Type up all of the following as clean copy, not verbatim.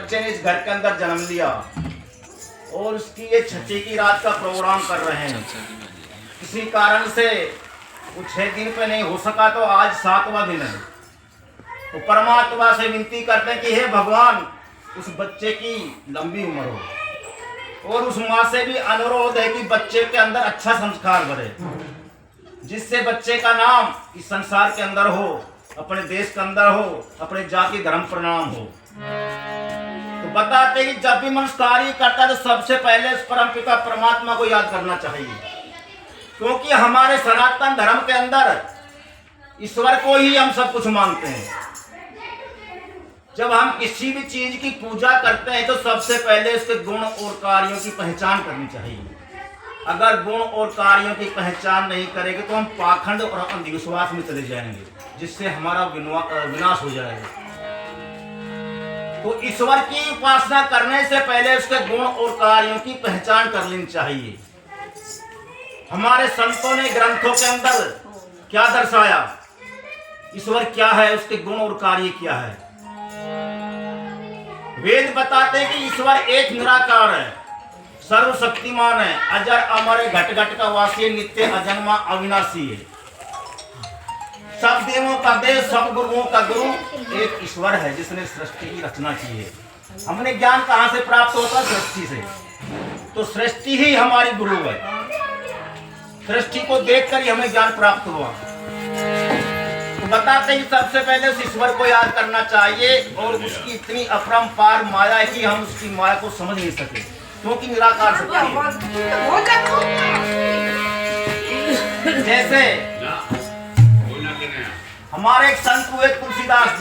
बच्चे ने इस घर के अंदर जन्म लिया और उसकी ये छठी की रात का प्रोग्राम कर रहे हैं। किसी कारण से वो 6 दिन पे नहीं हो सका तो आज 7वां दिन है। तो परमात्मा से विनती करते हैं कि हे भगवान, उस बच्चे की लंबी उम्र हो और उस माँ से भी अनुरोध है कि बच्चे के अंदर अच्छा संस्कार बढ़े, जिससे बच्चे का नाम इस संसार के अंदर हो, अपने देश के अंदर हो, अपने जाति धर्म प्रणाम हो। तो बताते कि जब भी मनुष्य कार्य करता है तो सबसे पहले उस परमपिता परमात्मा को याद करना चाहिए, क्योंकि हमारे सनातन धर्म के अंदर ईश्वर को ही हम सब कुछ मानते हैं। जब हम किसी भी चीज की पूजा करते हैं तो सबसे पहले उसके गुण और कार्यों की पहचान करनी चाहिए। अगर गुण और कार्यों की पहचान नहीं करेंगे तो हम पाखंड और अंधविश्वास में चले जाएंगे, जिससे हमारा विनाश हो जाएगा। तो ईश्वर की उपासना करने से पहले उसके गुण और कार्यों की पहचान कर लेनी चाहिए। हमारे संतों ने ग्रंथों के अंदर क्या दर्शाया, ईश्वर क्या है, उसके गुण और कार्य क्या है। वेद बताते हैं कि ईश्वर एक निराकार है, सर्वशक्तिमान है, अजर अमर है, घट घट का वासी, नित्य अजन्मा अविनाशी है। सब देवों का देव, सब गुरुओं का गुरु एक ईश्वर है, जिसने सृष्टि की रचना की है। हमने ज्ञान कहाँ से प्राप्त होता है? सृष्टि से। तो सृष्टि ही हमारी गुरु है। सृष्टि को देखकर ही हमें ज्ञान प्राप्त हुआ। तो बताते हैं कि सबसे पहले उस ईश्वर को याद करना चाहिए और उसकी इतनी अपरंपार माया है कि हम उसकी माया को समझ नहीं सके, क्योंकि निराकार शक्ति है। जैसे हमारे एक संत हुए तुलसीदास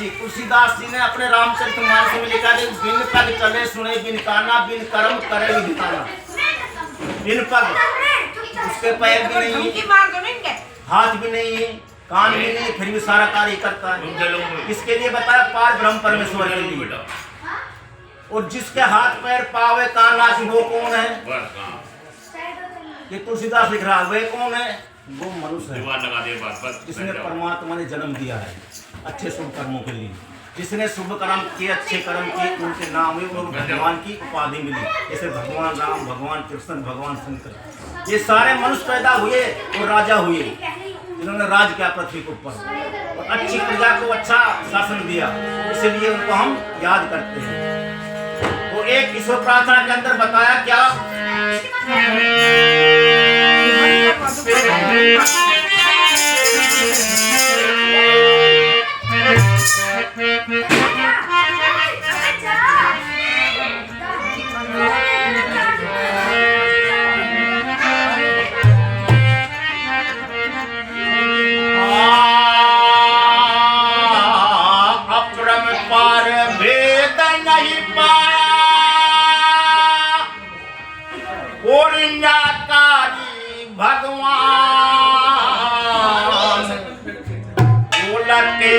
जी ने अपने रामचरितमानस में लिखा कि बिन पग चले सुने बिन काना, बिन कर्म करे विहिताना। बिन पग, उसके पैर भी नहीं, हाथ भी नहीं, कान भी नहीं, फिर भी सारा कार्य करता है। किसके लिए बताया? पार ब्रह्म परमेश्वर के लिए। और जिसके हाथ पैर पावे कान नाक, वो कौन है? ये तुलसीदास लिख रहा है। वे कौन है? वो मनुष्य है, जिसने परमात्मा ने जन्म दिया है अच्छे शुभ कर्मों के लिए। जिसने शुभ कर्म किए, अच्छे कर्म किए, उनके नाम में उनको भगवान की उपाधि मिली। जैसे भगवान राम, भगवान कृष्ण, भगवान शंकर, ये सारे मनुष्य पैदा हुए और राजा हुए, जिन्होंने राज किया पृथ्वी के ऊपर और अच्छी प्रजा को अच्छा शासन दिया। इसलिए उनको हम याद करते हैं। वो एक ईश्वर प्रार्थना के अंदर बताया क्या? अपरंपार भेद नहीं पाया और निराकारी भगवान, बोलते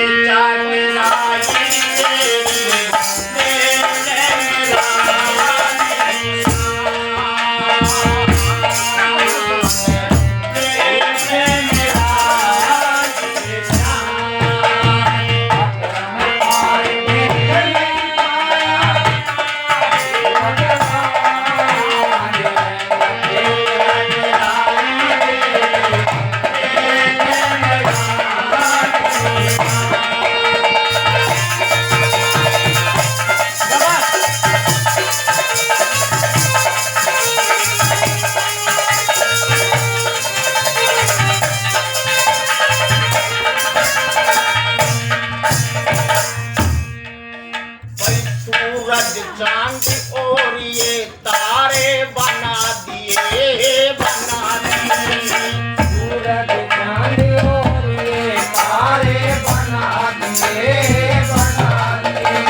सूरज चांद और ये तारे बना दिए, बना दिए। सूरज चांद और ये तारे बना दिए, बना दिए।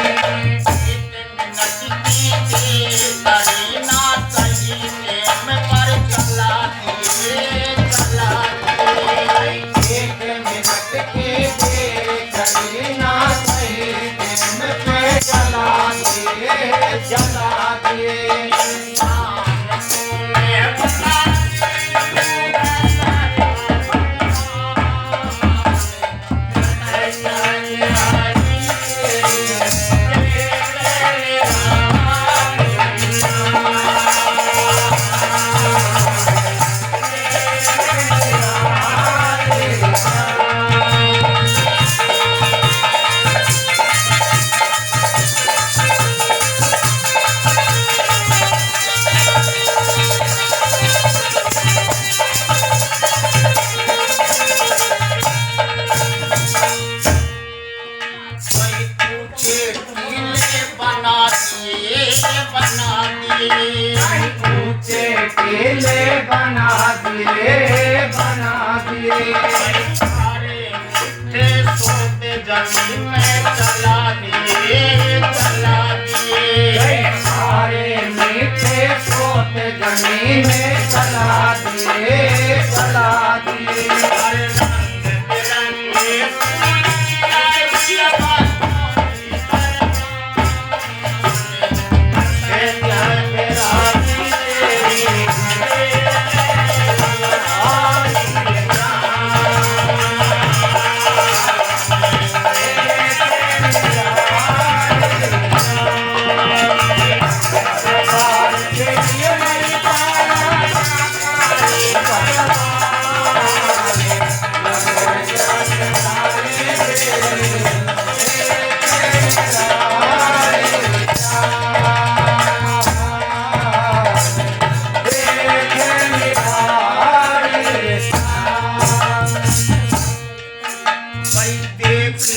करीना सही में पर चला दिए, चला दिए। 1 मिनट की करीना सही में पे चला दिए, चला दिए। दिए, बना दिए। सारे मीठे सोते जमीन में चला दिए, चला दिए। सारे मीठे सोते जमीन में चला दिए, चला दिए। अरे रंग बिरंगे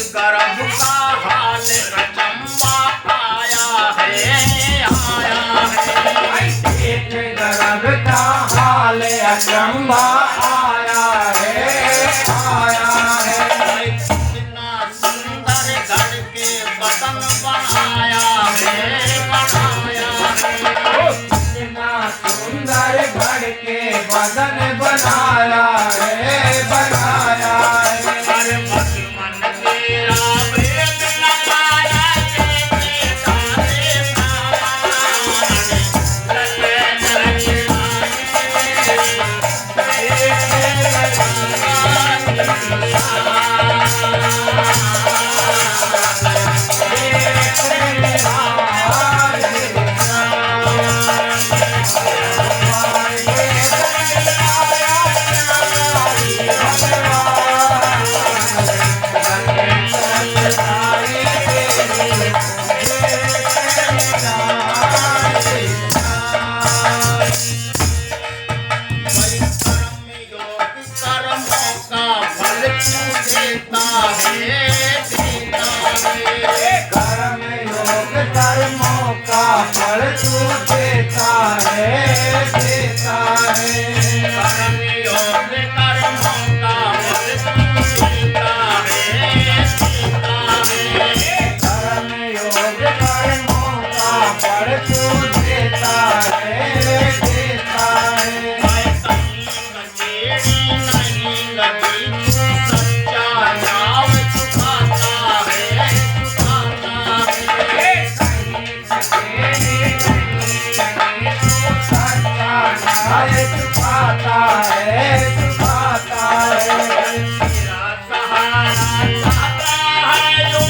गर्भ का हाल अचंबा आया है, आया है। एक गर्भ का हाल अचंबा आया है, आया है। कितना सुंदर घर के बदन बनाया है, बनाया है। कितना सुंदर घर के बदन बनाया है, बनाया है। अरे बचपन तेरा वेद लगाया तेरे दाने प्राण, लगे कर्मों का फल तू देता है, देता है। कर्म योग कर्मों का फल तू देता है, देता है। कर्म योग कर्मों का फल तू देता है, देता है। मैं कहीं नहीं लगी तू सच्चा नाम चुकाता है, चुकाता है। छुपाता है, छुपाता है। तेरा सहारा चाहता है जो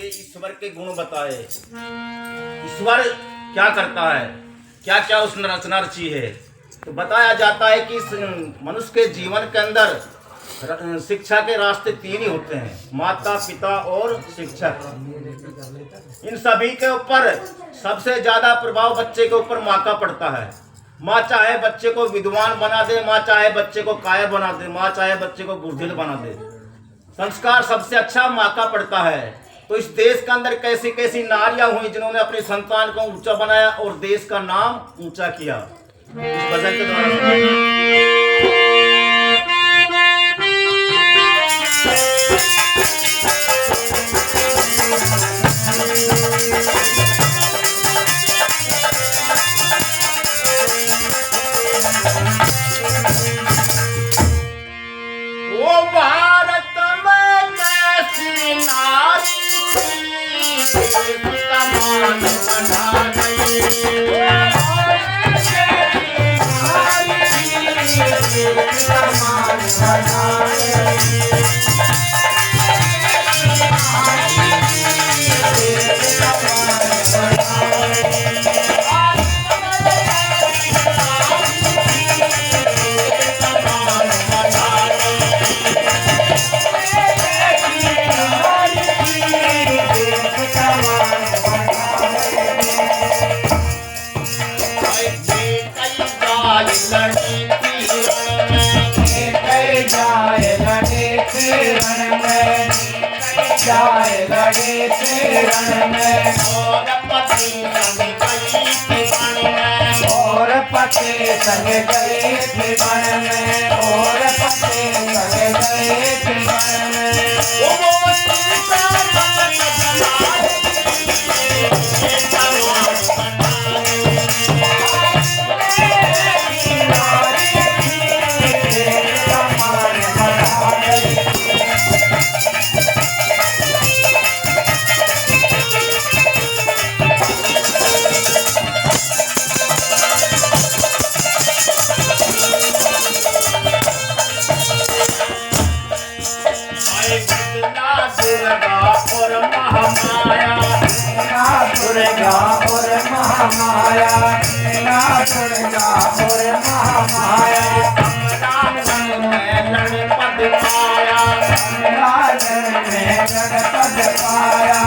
ईश्वर के गुण बताए। ईश्वर क्या करता है, क्या क्या उसने रचना रची है। तो बताया जाता है कि मनुष्य के जीवन के अंदर शिक्षा के रास्ते तीन ही होते हैं, माता पिता और शिक्षक। इन सभी के ऊपर सबसे ज्यादा प्रभाव बच्चे के ऊपर माँ का पड़ता है। माँ चाहे बच्चे को विद्वान बना दे, माँ चाहे बच्चे को कायर बना दे, माँ चाहे बच्चे को बुद्धिल बना दे। संस्कार सबसे अच्छा माँ का पड़ता है। तो इस देश के अंदर कैसी कैसी नारियां हुई जिन्होंने अपने संतान को ऊंचा बनाया और देश का नाम ऊंचा किया। इस भजन के द्वारा ओ भारत में कैसी नारी थी, देश का मान बना गई। में, जाए लड़े थे रण में, और पति संग गई थी वन में, और पति संग गए थे वन में, और पति संग गए थे वन में। वो सीता मन जलाए, दुर्गा और महामाया, दुर्गा और महामाया, राम में लड़पत पाया, राजन में गणपत पाया,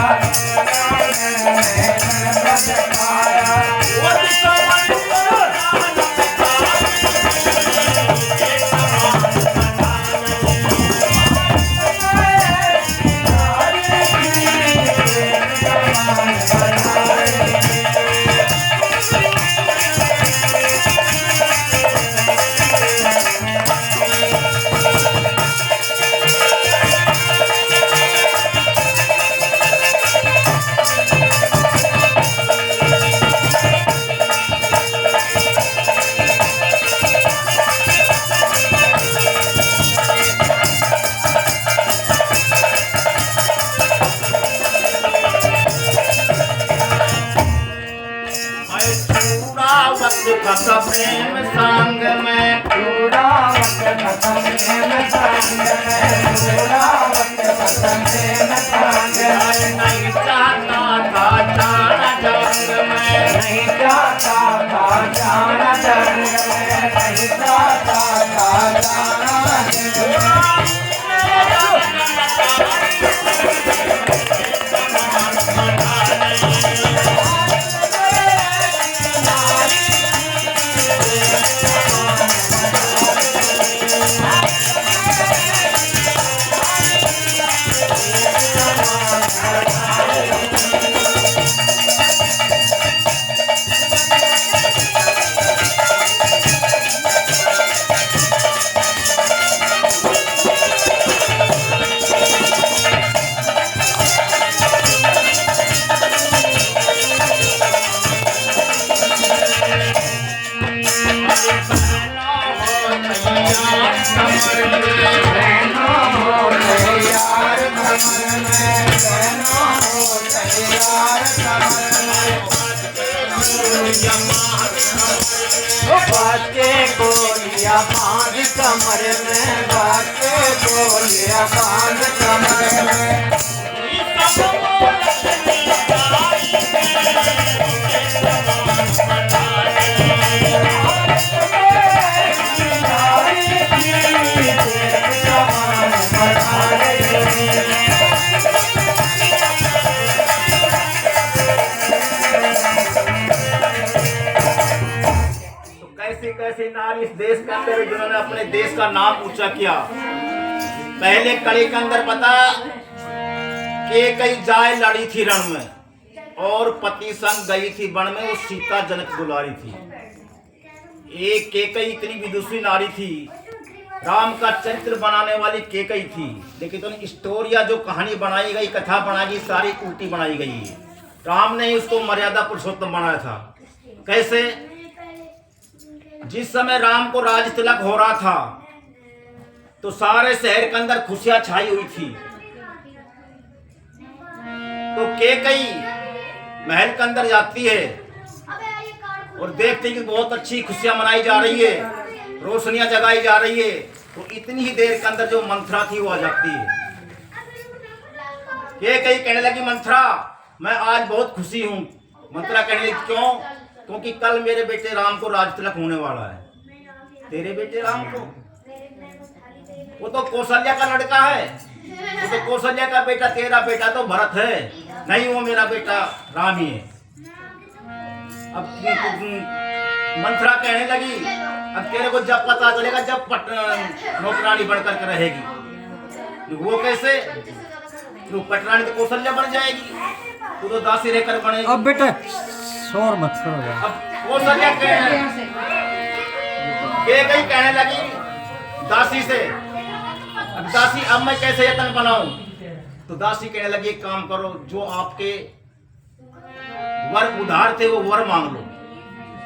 राजन में गणपत पाया। फस प्रेम संग में, पूरा वक्त प्रेम संग में, पूरा वक्त प्रेम संग में। नहीं चाहता था जाना जंग में, नहीं चाहता था जाना जंग में, नहीं चाहता था जाना जंग में। बाटे गोलियां बांध कमर में, बाटे गोलियां बांध कमर में। कैसे नारी इस देश के अंदर जिन्होंने अपने देश का नाम ऊंचा किया। पहले कड़ी के अंदर पता कि कई जाए लड़ी थी रण में और पति संग गई थी वन में, वो सीता जनक दुलारी थी। एक केकई इतनी विदुषी नारी थी, राम का चरित्र बनाने वाली केकई थी, लेकिन तो स्टोरिया जो कहानी बनाई गई, कथा बनाई गई, सारी उल्टी बनाई गई। राम ने उसको मर्यादा पुरुषोत्तम बनाया था। कैसे? जिस समय राम को राज तिलक हो रहा था तो सारे शहर के अंदर खुशियां छाई हुई थी। तो केकई महल के अंदर जाती है और देखती कि बहुत अच्छी खुशियां मनाई जा रही है, रोशनियां जगाई जा रही है। तो इतनी ही देर के अंदर जो मंथरा थी वो आ जाती है। केकई कहने लगी, मंथरा मैं आज बहुत खुशी हूँ। मंथरा कहने लगी, क्यों? क्योंकि कल मेरे बेटे राम को राज तिलक होने वाला है। तेरे बेटे राम को? वो तो कौशल्या का लड़का है, वो तो कौशल्या का बेटा, तेरा बेटा तो भरत है। नहीं, वो मेरा बेटा राम ही है। अब मंथरा कहने लगी, अब तेरे को जब पता चलेगा जब नौकरानी बनकर के रहेगी। वो कैसे? तू पटरानी तो कौशल्या बन जाएगी, तू तो दासी रहकर बनेगी। अब बेटा शोर मत करो यार। अब कौशल्या कहीं कहने लगी दासी से, अब दासी अब मैं कैसे यतन बनाऊं? तो दासी कहने लगी एक काम करो, जो आपके वर उधार थे वो वर मांग लो।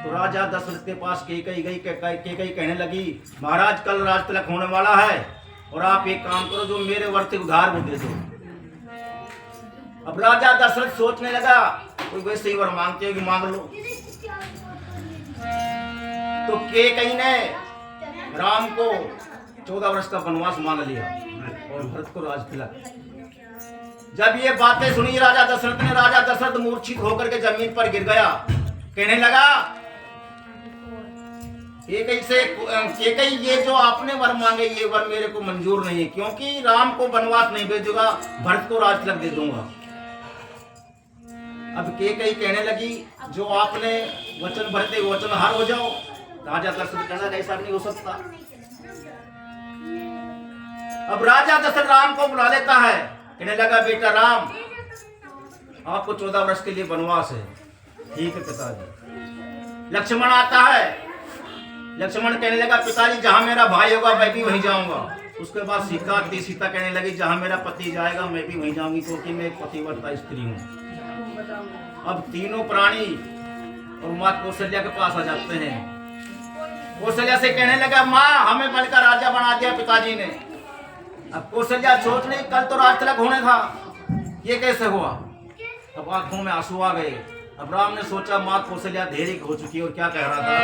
तो राजा दशरथ के पास केकई कहने लगी, महाराज कल राज तिलक होने वाला है और आप एक काम करो, जो मेरे वर थे उधार वो दे दो। अब राजा दशरथ सोचने लगा, कोई वैसे ही वर मांगते हो कि मांग लो। तो केकई ने राम को 14 वर्ष का वनवास मांग लिया और भरत को राज तिलक। जब ये बातें सुनी राजा दशरथ ने, राजा दशरथ मूर्छित होकर के जमीन पर गिर गया। कहने लगा, केकई ये जो आपने वर मांगे ये वर मेरे को मंजूर नहीं है, क्योंकि राम को वनवास नहीं भेजूंगा, भरत को राज तिलक दे दूंगा। अब केकई कहने लगी, जो आपने वचन भरते वचन हार हो जाओ। राजा दशरथ कहना ऐसा नहीं हो सकता। अब राजा दशरथ राम को बुला लेता है, कहने लगा, बेटा राम, आपको 14 वर्ष के लिए वनवास है। ठीक है पिताजी। लक्ष्मण आता है, लक्ष्मण कहने लगा, पिताजी जहां मेरा भाई होगा मैं भी वहीं जाऊंगा। उसके बाद सीता आती, सीता कहने लगी, जहां मेरा पति जाएगा मैं भी वहीं जाऊंगी, क्योंकि मैं एक पतिव्रता स्त्री हूँ। अब तीनों प्राणी और माँ कौशल्या के पास आ जाते हैं। कौशल्या से कहने लगा, माँ हमें बनकर राजा बना दिया पिताजी ने। अब कौशल्या सोच रही, कल तो राज तिलक होने था, ये कैसे हुआ? अब आंखों में आंसू आ गए। अब राम ने सोचा माँ कौशल्या धैर्य हो चुकी और क्या कह रहा था,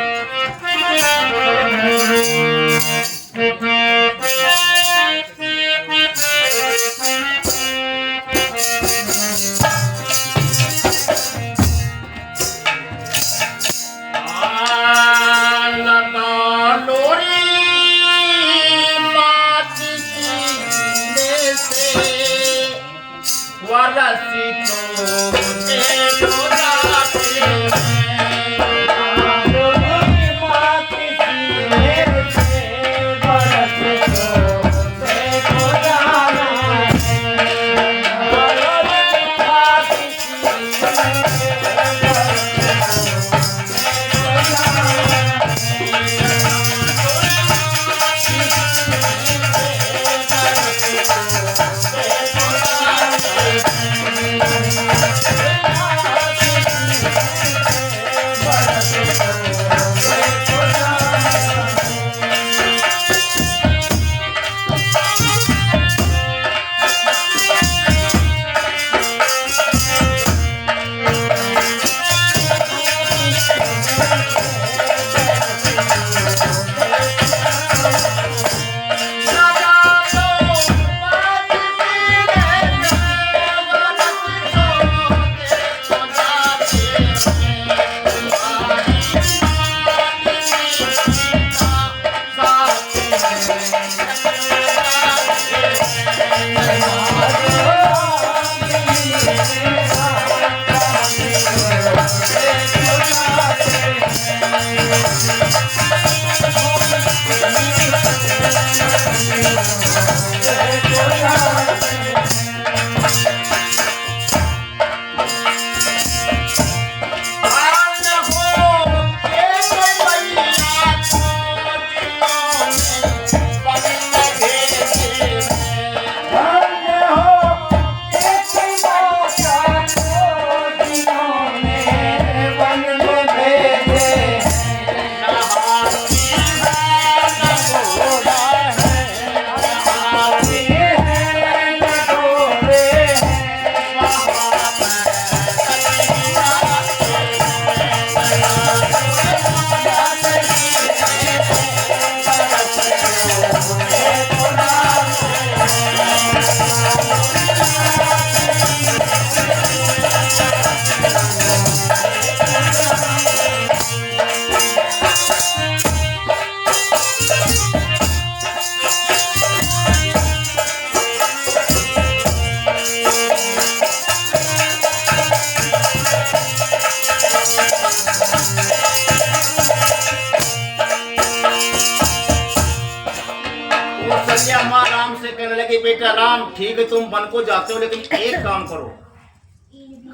राम ठीक है तुम वन को जाते हो, लेकिन एक काम करो,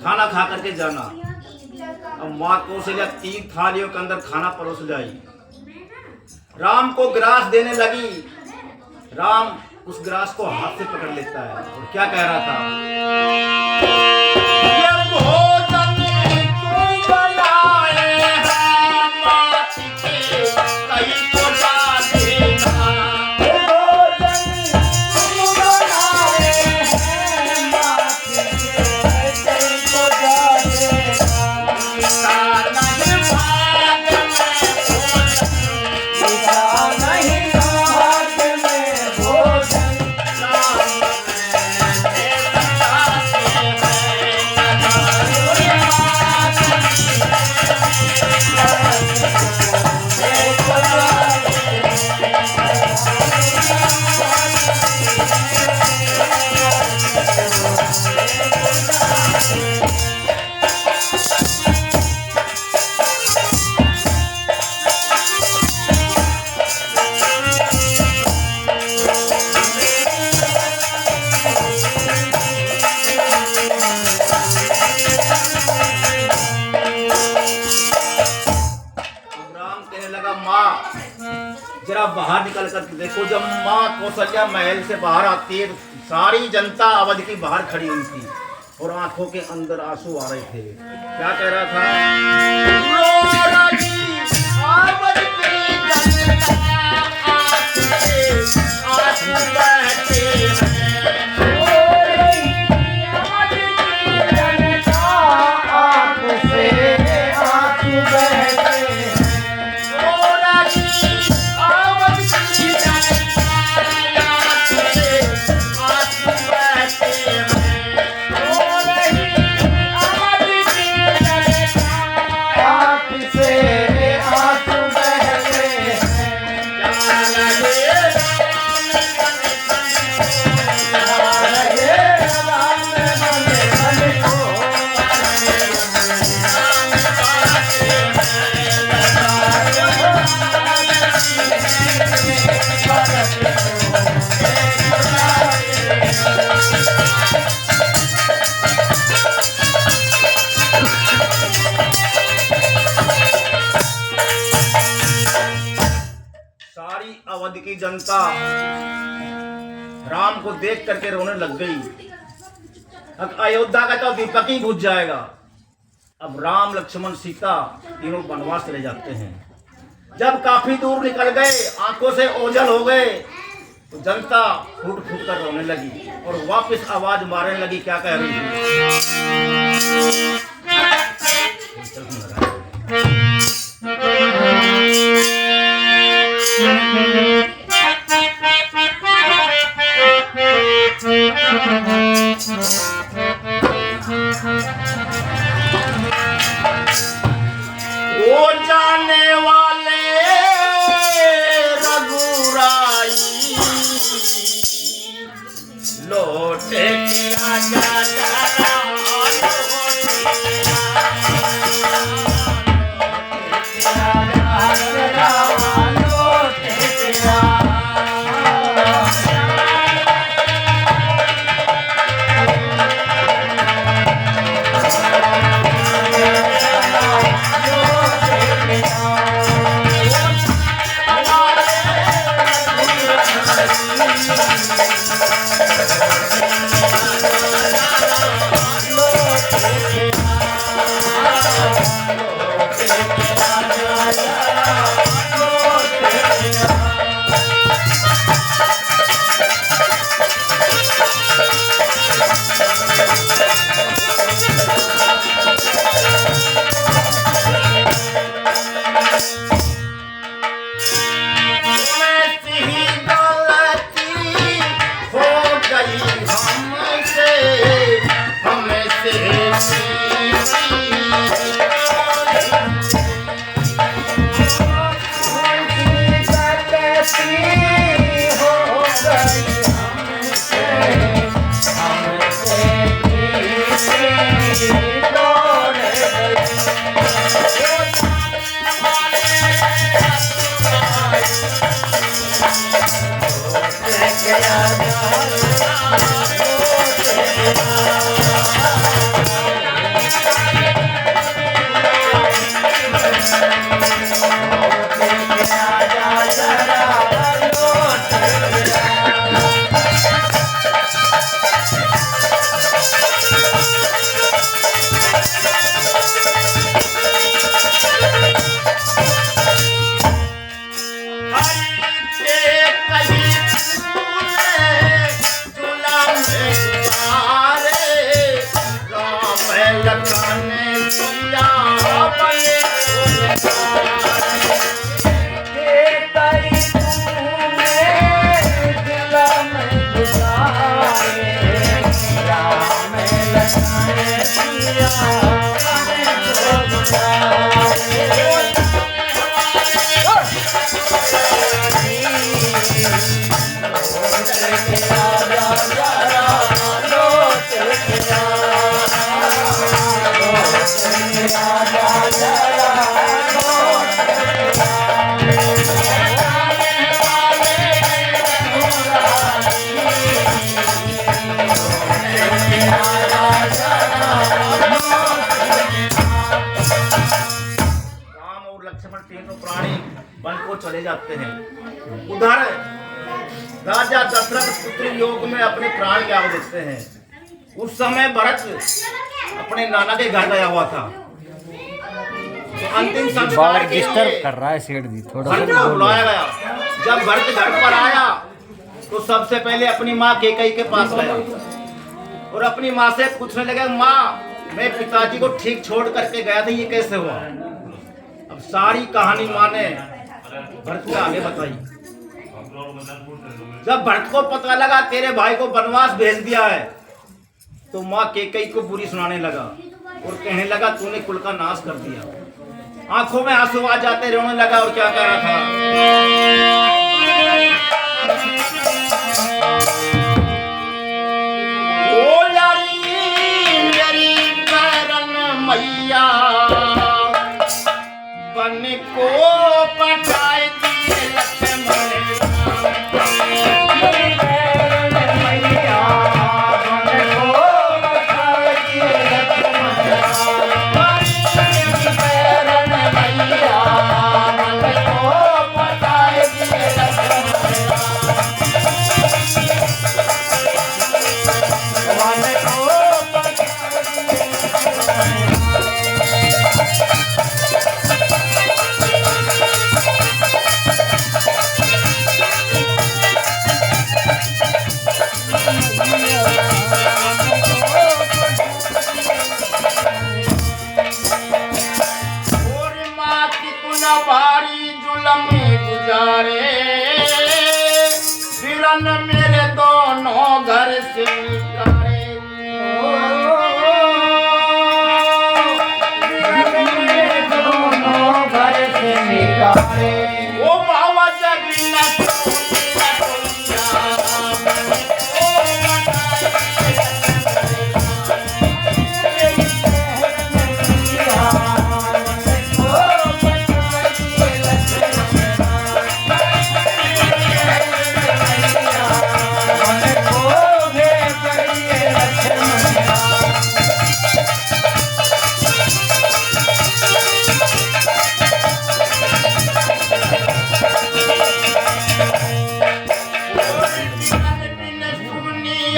खाना खा करके जाना। अब माँ कौशल्या 3 थालियों के अंदर खाना परोस लाई, राम को ग्रास देने लगी। राम उस ग्रास को हाथ से पकड़ लेता है और क्या कह रहा था, ये भोजन तू बनाए है माटी के, कहीं को जा देना। ये भोजन तुम बनाए हैं माटी के, कहीं को जा देना। नहीं भाग में भोजन, नहीं भाग में भोजन, राम कहने लगा, माँ जरा बाहर निकल कर देखो। जब माँ कौशल्या महल से बाहर आती है, सारी जनता अवध की बाहर खड़ी हुई थी और आंखों के अंदर आंसू आ रहे थे। क्या कह रहा था, रो रही अवध की जनता, आंसू बहते हैं। जनता आँख से आंसू बहते हैं। रो रही अवध की जनता, आंसू से आंसू बहते हैं। रो रही अवध की जनता, आँख से आंसू बहते हैं। जा रहे सारी अवध की जनता राम को देख करके रोने लग गई। अब अयोध्या का तो दीपक ही बुझ जाएगा। अब राम लक्ष्मण सीता तीनों वनवास चले जाते हैं। जब काफी दूर निकल गए, आंखों से ओझल हो गए, तो जनता फूट फूट कर रोने लगी और वापस आवाज मारने लगी। क्या कह रही वो जाने वाले रघुराई, लौटे किया जा Thank you. चले जाते हैं। उधर राजा दशरथ पुत्र योग में अपने प्राण त्याग देते हैं। उस समय भरत अपने नाना के घर गया हुआ था, तो अंतिम संस्कार के लिए कर रहा है सेठ जी थोड़ा भरत को बुलाया गया। जब भरत घर पर आया तो सबसे पहले अपनी माँ कैकेयी के पास गया और अपनी माँ से पूछने लगा, माँ मैं पिताजी को ठीक छोड़ करके गया था, ये कैसे हुआ? अब सारी कहानी माँ ने भरत को आगे बताई। जब भरत को पता लगा तेरे भाई को वनवास भेज दिया है, तो माँ कैकेयी को बुरी सुनाने लगा और कहने लगा तूने कुल का नाश कर दिया। आंखों में आंसू आ जाते, रोने लगा और क्या कह रहा था, मैया बन को पटाए दिए लक्ष्मण भारी जुलम गुजारे विरन मेरे दोनों घर से निकारे। मेरे दोनों घर से निकाले। ओ बाबा जब न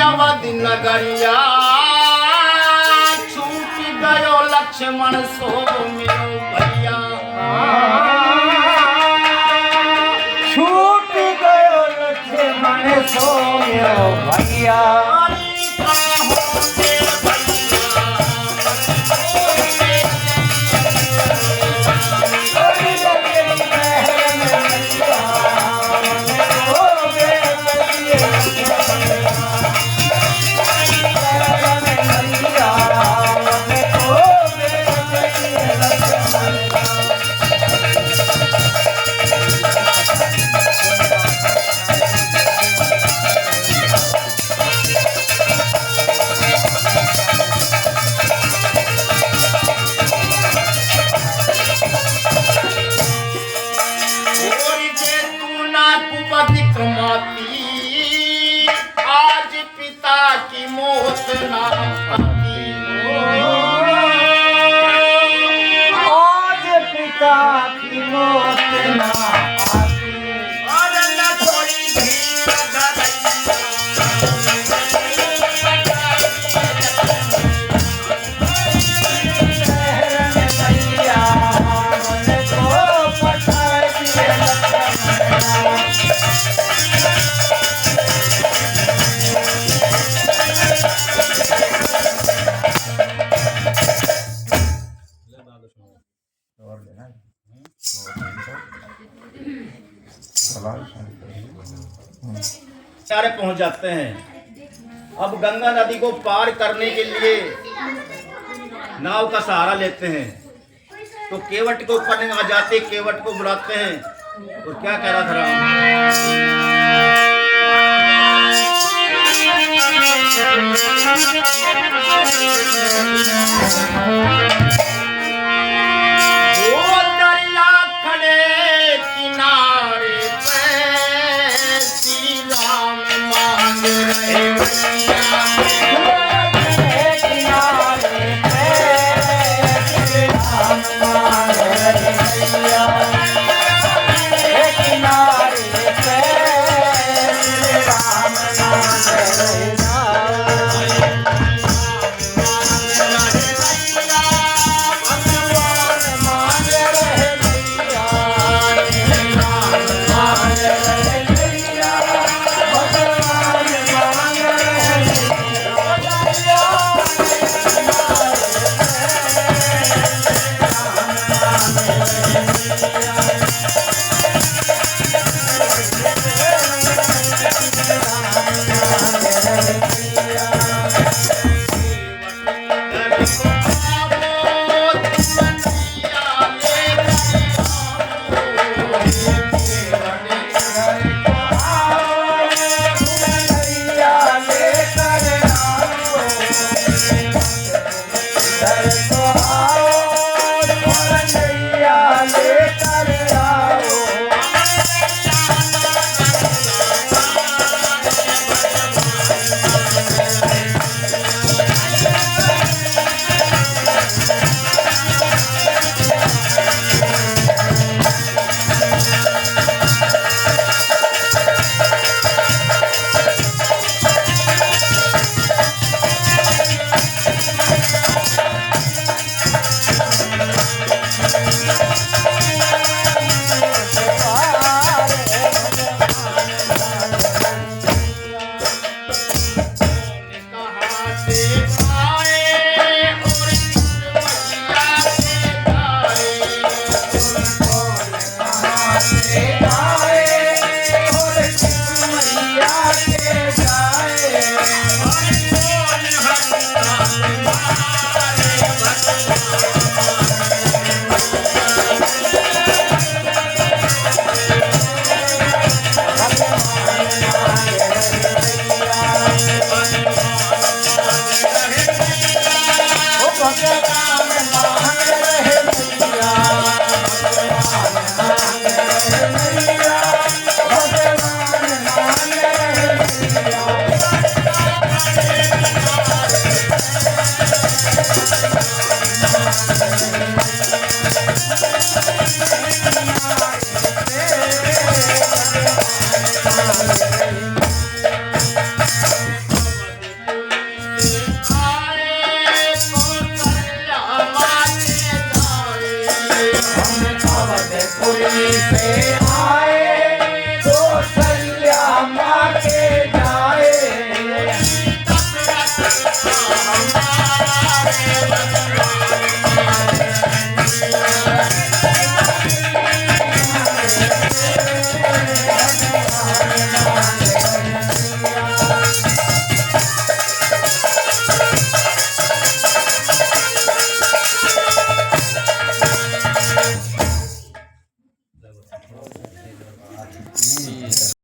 अवधि नगरिया छूट गयो लक्ष्मण सो मेरो भैया। छूट गयो लक्ष्मण सो मेरो भैया। आज पिता की मौत ना पाती, आज पिता की मौत ना आती। और न थोड़ी भीड़ सारे पहुंच जाते हैं। अब गंगा नदी को पार करने के लिए नाव का सहारा लेते हैं, तो केवट के ऊपर आ जाते, केवट को बुलाते हैं और क्या कह रहा था वो दरिया खड़े किनारे पे श्री राम मांग रहे किनारे पे Oh,